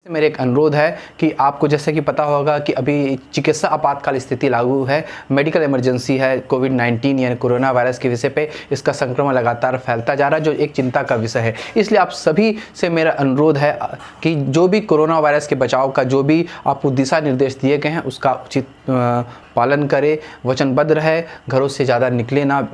मेरा एक अनुरोध है कि आपको जैसे कि पता होगा कि अभी चिकित्सा आपातकाल स्थिति लागू है, मेडिकल इमरजेंसी है कोविड-19 यानी कोरोना वायरस के विषय पे। इसका संक्रमण लगातार फैलता जा रहा है जो एक चिंता का विषय है। इसलिए आप सभी से मेरा अनुरोध है कि जो भी कोरोना वायरस के बचाव का जो भी आपको दिशा निर्देश दिए गए हैं उसका उचित पालन करें, वचनबद्ध रहे, घरों से ज़्यादा निकले ना।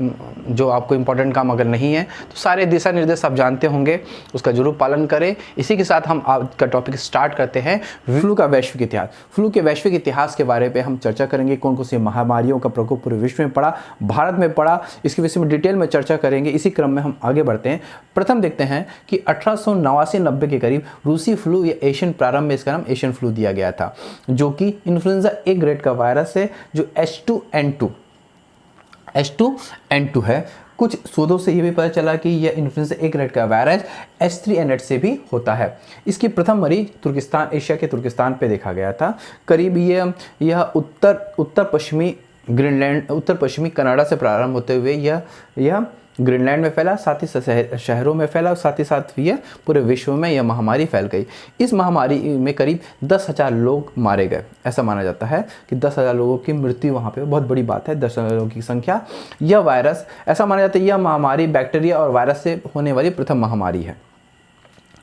जो आपको इम्पोर्टेंट काम अगर नहीं है तो सारे दिशा निर्देश आप जानते होंगे, उसका जरूर पालन करें। इसी के साथ हम आज का टॉपिक स्टार्ट करते हैं, फ्लू का वैश्विक इतिहास। फ्लू के वैश्विक इतिहास के बारे में हम चर्चा करेंगे, कौन कौन सी महामारियों का प्रकोप पूरे विश्व में पड़ा, भारत में पड़ा, इसके विषय में डिटेल में चर्चा करेंगे। इसी क्रम में हम आगे बढ़ते हैं। प्रथम देखते हैं कि 1889-90 के करीब रूसी फ्लू या एशियन, प्रारंभ में इसका नाम एशियन फ्लू दिया गया था, जो कि इन्फ्लुएंजा ए ग्रेड का वायरस है जो H2N2 है। कुछ शोधों से ये भी पता चला कि यह इन्फ्लुएंजा ए ग्रेड का वायरस H3N8 से भी होता है। इसकी प्रथम मरीज तुर्किस्तान, एशिया के तुर्किस्तान पे देखा गया था। करीब यह उत्तर पश्चिमी कनाडा से प्रारंभ होते हुए यह ग्रीनलैंड में फैला, साथ ही शहरों में फैला, साथ ही साथ यह पूरे विश्व में यह महामारी फैल गई। इस महामारी में करीब 10,000 लोग मारे गए। ऐसा माना जाता है कि 10,000 लोगों की मृत्यु वहाँ पे, बहुत बड़ी बात है 10,000 लोगों की संख्या। यह वायरस, ऐसा माना जाता है यह महामारी बैक्टीरिया और वायरस से होने वाली प्रथम महामारी है।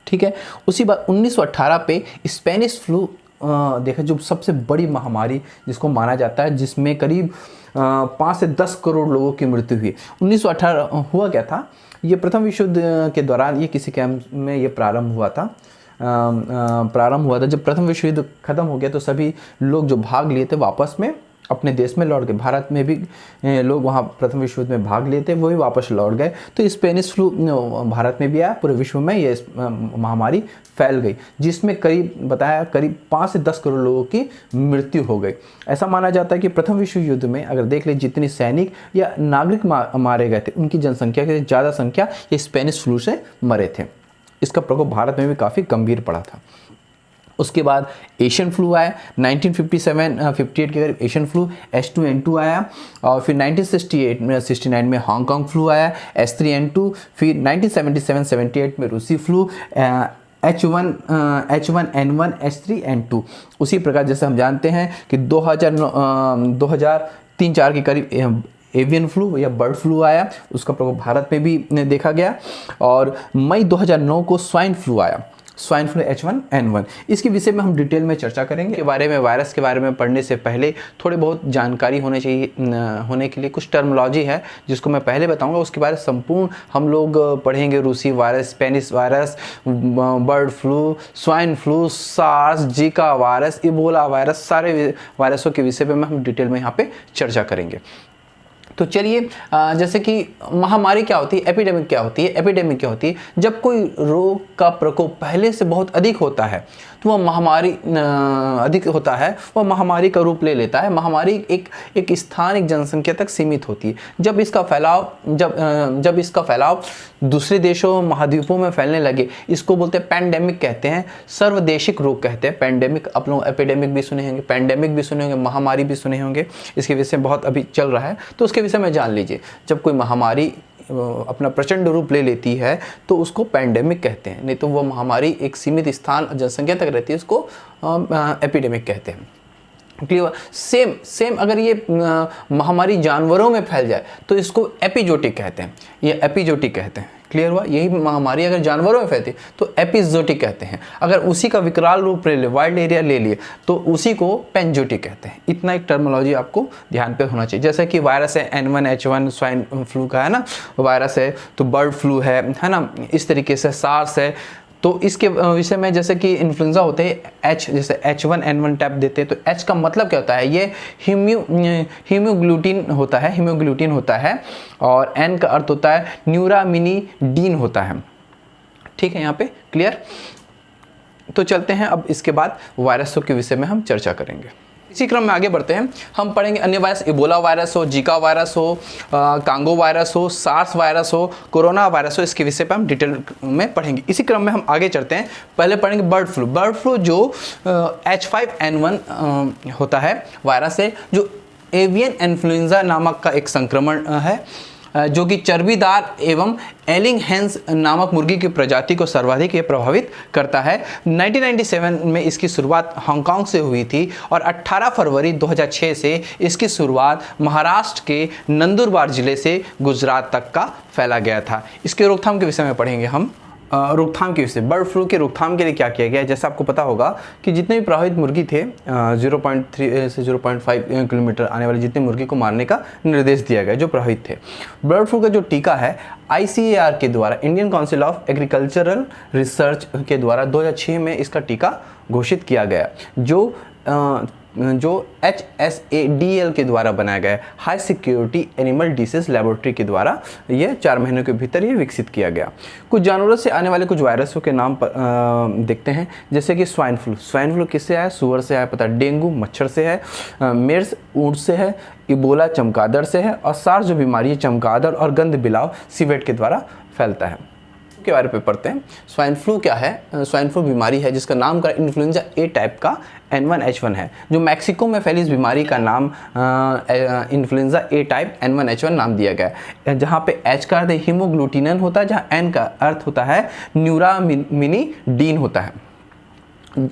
ठीक है। उसी बात 1918 पे स्पेनिश फ्लू देखा, जो सबसे बड़ी महामारी जिसको माना जाता है, जिसमें करीब 5 से 10 करोड़ लोगों की मृत्यु हुई। 1918 हुआ क्या था, ये प्रथम विश्व युद्ध के दौरान ये किसी कैंप में ये प्रारंभ हुआ था। जब प्रथम विश्व युद्ध खत्म हो गया तो सभी लोग जो भाग लिए थे वापस में अपने देश में लौट गए। भारत में भी लोग वहाँ प्रथम विश्व युद्ध में भाग लिए थे, वो भी वापस लौट गए। तो स्पेनिश फ्लू भारत में भी आया, पूरे विश्व में ये महामारी फैल गई, जिसमें करीब 5 से 10 करोड़ लोगों की मृत्यु हो गई। ऐसा माना जाता है कि प्रथम विश्व युद्ध में अगर देख ले जितने सैनिक या नागरिक मारे गए थे, उनकी जनसंख्या से ज़्यादा संख्या ये स्पेनिश फ्लू से मरे थे। इसका प्रकोप भारत में भी काफ़ी गंभीर पड़ा था। उसके बाद एशियन फ्लू आया 1957-58 के करीब, एशियन फ्लू H2N2 आया। और फिर 1969 में हांगकांग फ्लू आया H3N2। फिर 1977-78 में रूसी फ्लू H1N1 H3N2। उसी प्रकार जैसे हम जानते हैं कि 2003-4 के करीब एवियन फ्लू या बर्ड फ्लू आया, उसका प्रकोप भारत में भी देखा गया। और मई 2009 को स्वाइन फ्लू आया, स्वाइन फ्लू H1N1। इसके विषय में हम डिटेल में चर्चा करेंगे। के बारे में, वायरस के बारे में पढ़ने से पहले थोड़ी बहुत जानकारी होने के लिए कुछ टर्मिनोलॉजी है जिसको मैं पहले बताऊंगा। उसके बारे में संपूर्ण हम लोग पढ़ेंगे। रूसी virus, Spanish virus, bird flu, swine flu, SARS, Zika virus, Ebola virus, सारे वायरसों के विषय में हम डिटेल में यहाँ पे चर्चा करेंगे। तो चलिए, जैसे कि महामारी क्या होती है, एपिडेमिक क्या होती है। एपिडेमिक क्या होती है, जब कोई रोग का प्रकोप पहले से बहुत अधिक होता है तो वह महामारी अधिक होता है, वह महामारी का रूप ले लेता है। महामारी एक स्थान, एक जनसंख्या तक सीमित होती है। जब इसका फैलाव दूसरे देशों, महाद्वीपों में फैलने लगे, इसको बोलते हैं पैंडेमिक कहते हैं, सर्वदेशिक रोग कहते हैं पैंडेमिक। आप लोग एपिडेमिक भी सुने होंगे, पैंडेमिक भी सुने होंगे, महामारी भी सुने होंगे। इसके विषय में बहुत अभी चल रहा है तो उसके विषय में जान लीजिए। जब कोई महामारी अपना प्रचंड रूप ले लेती है तो उसको पैंडेमिक कहते हैं, नहीं तो वो महामारी एक सीमित स्थान, जनसंख्या तक रहती है, उसको एपिडेमिक कहते हैं। क्लियर। सेम अगर ये महामारी जानवरों में फैल जाए तो इसको एपिजोटिक कहते हैं, ये एपिजोटिक कहते हैं। क्लियर हुआ। यही महामारी अगर जानवरों में फैलती तो एपिजोटिक कहते हैं। अगर उसी का विकराल रूप ले ले, वाइल्ड एरिया ले लिए, तो उसी को पेंजोटिक कहते हैं। इतना एक टर्मिनोलॉजी आपको ध्यान पे होना चाहिए। जैसे कि वायरस है N1H1 स्वाइन फ्लू का, है ना, वायरस है, तो बर्ड फ्लू है ना, इस तरीके से सार्स है। तो इसके विषय में जैसे कि इन्फ्लुएंजा होते हैं जैसे H1N1 टैप देते हैं तो H का मतलब क्या होता है, ये हीमोग्लूटिन होता है और N का अर्थ होता है न्यूरामिनिडीन होता है। ठीक है, यहाँ पे क्लियर। तो चलते हैं, अब इसके बाद वायरसों के विषय में हम चर्चा करेंगे। इसी क्रम में आगे बढ़ते हैं। हम पढ़ेंगे अन्य वायरस, इबोला वायरस हो, जीका वायरस हो, कांगो वायरस हो, सार्स वायरस हो, कोरोना वायरस हो, इसके विषय पर हम डिटेल में पढ़ेंगे। इसी क्रम में हम आगे चलते हैं। पहले पढ़ेंगे बर्ड फ्लू। बर्ड फ्लू जो H5N1 होता है, वायरस है, जो एवियन इन्फ्लुएंजा नामक का एक संक्रमण है। जो कि चर्बीदार एवं एलिंगहेंस नामक मुर्गी की प्रजाति को सर्वाधिक ये प्रभावित करता है। 1997 में इसकी शुरुआत हांगकांग से हुई थी और 18 फरवरी 2006 से इसकी शुरुआत महाराष्ट्र के नंदुरबार जिले से गुजरात तक का फैला गया था। इसके रोकथाम के विषय में पढ़ेंगे हम। रोकथाम के विषय, बर्ड फ्लू के रोकथाम के लिए क्या किया गया है। जैसे आपको पता होगा कि जितने भी प्रभावित मुर्गी थे 0.3 से 0.5 किलोमीटर आने वाले जितने मुर्गी को मारने का निर्देश दिया गया जो प्रभावित थे। बर्ड फ्लू का जो टीका है ICAR के द्वारा, Indian council of agricultural research के द्वारा 2006 में इसका टीका घोषित किया गया, जो HSADL के द्वारा बनाया गया है, high security animal disease laboratory के द्वारा ये 4 महीनों के भीतर ये विकसित किया गया। कुछ जानवरों से आने वाले कुछ वायरसों के नाम पर देखते हैं, जैसे कि स्वाइन फ्लू। स्वाइन फ्लू किससे आया? सुअर से आया, पता है। डेंगू मच्छर से है, मेर्स ऊंट से है, इबोला चमगादड़ से है, और सार्स जो बीमारी है चमगादड़ और गंध बिलाव सिवेट के द्वारा फैलता है। के बारे में पढ़ते हैं। स्वाइन फ्लू क्या है? स्वाइन फ्लू बीमारी है जिसका नामकरण इन्फ्लुएंजा ए टाइप का N1H1 है। जो मैक्सिको में फैली इस बीमारी का नाम इन्फ्लुएंजा ए टाइप N1H1 नाम दिया गया है, जहाँ पे H का अर्थ हीमोग्लूटिनिन होता है, जहाँ N का अर्थ होता है न्यूरामिनिडीन होता है।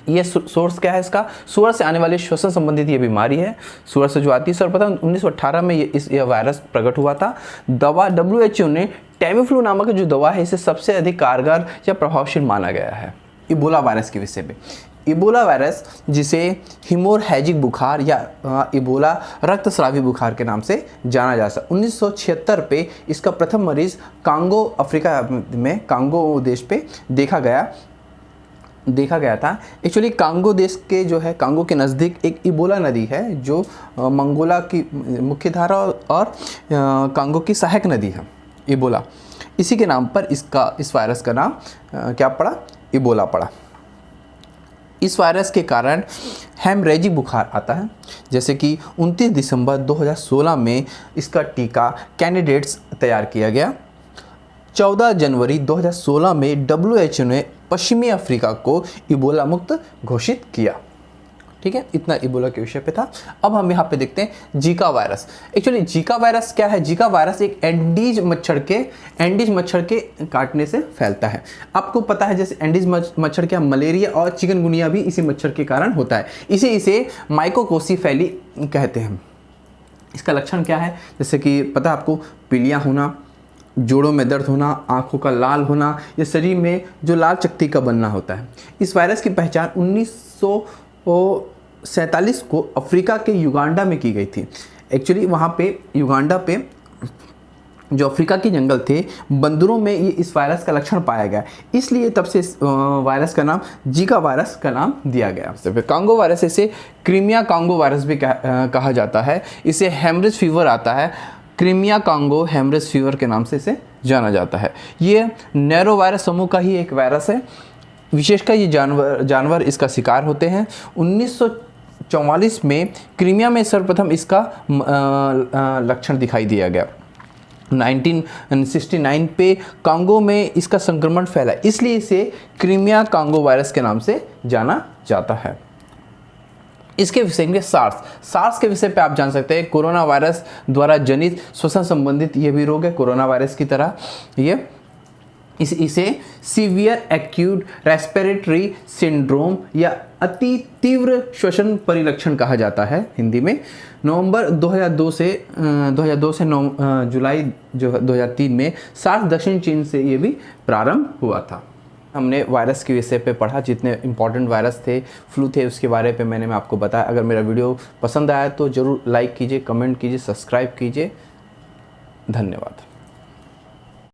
ये सोर्स क्या है इसका? सुअर से आने वाले श्वसन संबंधित ये बीमारी है, सुअर से जो आती है। सर्वप्रथम 1918 में ये वायरस प्रकट हुआ था। दवा WHO ने टेमीफ्लू नामक जो दवा है इसे सबसे अधिक कारगर या प्रभावशील माना गया है। इबोला वायरस के विषय में, इबोला वायरस जिसे हीमोरहैजिक बुखार या इबोला रक्तस्रावी बुखार के नाम से जाना जा सकता। 1976 पे इसका प्रथम मरीज कांगो अफ्रीका में कांगो देश पे देखा गया था। एक्चुअली कांगो देश के जो है कांगो के नज़दीक एक इबोला नदी है जो मंगोला की मुख्य धारा और कांगो की सहायक नदी है इबोला। इसी के नाम पर इस वायरस का नाम क्या पड़ा? इबोला पड़ा। इस वायरस के कारण हेमरेजिक बुखार आता है, जैसे कि 29 दिसंबर 2016 में इसका टीका कैंडिडेट्स तैयार किया गया। 14 जनवरी 2016 में WHO ने पश्चिमी अफ्रीका को इबोला मुक्त घोषित किया। ठीक है, इतना इबोला के विषय पे था। अब हम यहाँ पे देखते हैं Zika virus. Actually Zika virus क्या है? जीका वायरस एक एंडीज मच्छर के काटने से फैलता है। आपको पता है जैसे एंडीज मच्छर क्या, मलेरिया और चिकनगुनिया भी इसी मच्छर के कारण होता है। इसे माइकोकोसीफेली कहते हैं। इसका लक्षण क्या है? जैसे कि पता है आपको, पीलिया होना, जोड़ों में दर्द होना, आंखों का लाल होना, या शरीर में जो लाल चकत्ती का बनना होता है। इस वायरस की पहचान 1947 को अफ्रीका के युगांडा में की गई थी। एक्चुअली वहाँ पे युगांडा पे जो अफ्रीका के जंगल थे, बंदरों में ये इस वायरस का लक्षण पाया गया, इसलिए तब से इस वायरस का नाम जीका वायरस का नाम दिया गया। कांगो वायरस, इसे क्रीमिया कांगो वायरस भी कहा जाता है। इसे हेमरेज फीवर आता है, क्रीमिया कांगो हेमरेज फीवर के नाम से इसे जाना जाता है। ये नैरो वायरस समूह का ही एक वायरस है। विशेषकर ये जानवर इसका शिकार होते हैं। 1944 में क्रीमिया में सर्वप्रथम इसका लक्षण दिखाई दिया गया। 1969 पे कांगो में इसका संक्रमण फैला, इसलिए इसे क्रीमिया कांगो वायरस के नाम से जाना जाता है। इसके विषय में सार्स के विषय पे आप जान सकते हैं। कोरोना वायरस द्वारा जनित श्वसन संबंधित ये भी रोग है कोरोना वायरस की तरह। ये इसे सीवियर एक्यूट रेस्पिरेटरी सिंड्रोम या अति तीव्र श्वसन परिलक्षण कहा जाता है हिंदी में। नवंबर 2002 से 9 जुलाई 2003 में सार्स दक्षिण चीन से ये भी प्रारंभ हुआ था। हमने वायरस के विषय पे पढ़ा, जितने इंपॉर्टेंट वायरस थे, फ्लू थे, उसके बारे पे मैं आपको बताया। अगर मेरा वीडियो पसंद आया तो ज़रूर लाइक कीजिए, कमेंट कीजिए, सब्सक्राइब कीजिए। धन्यवाद।